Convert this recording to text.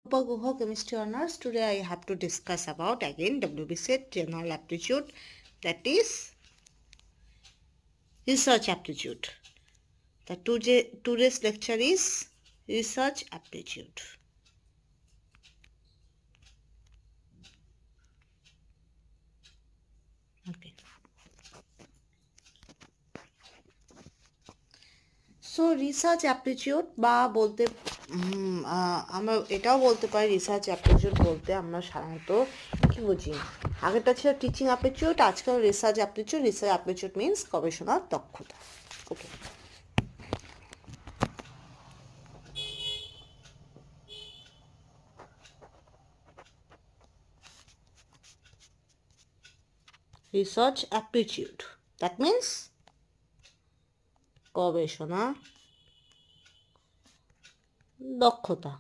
Guha, Chemistry Honors. Today I have to discuss about again WB set General Aptitude, that is Research Aptitude. The today's lecture is Research Aptitude. Okay. So research aptitude বা বলতে আমরা এটাও বলতে পারি research aptitude বলতে আমরা সাধারণত কী বুঝি, আগেরটা ছিল টিচিং অ্যাপটিটিউড, আজকাল research aptitude. Research aptitude means গবেষণার দক্ষতা। ওকে, রিসার্চ অ্যাপটিটিউড দ্যাট মিনস গবেষণা দক্ষতা।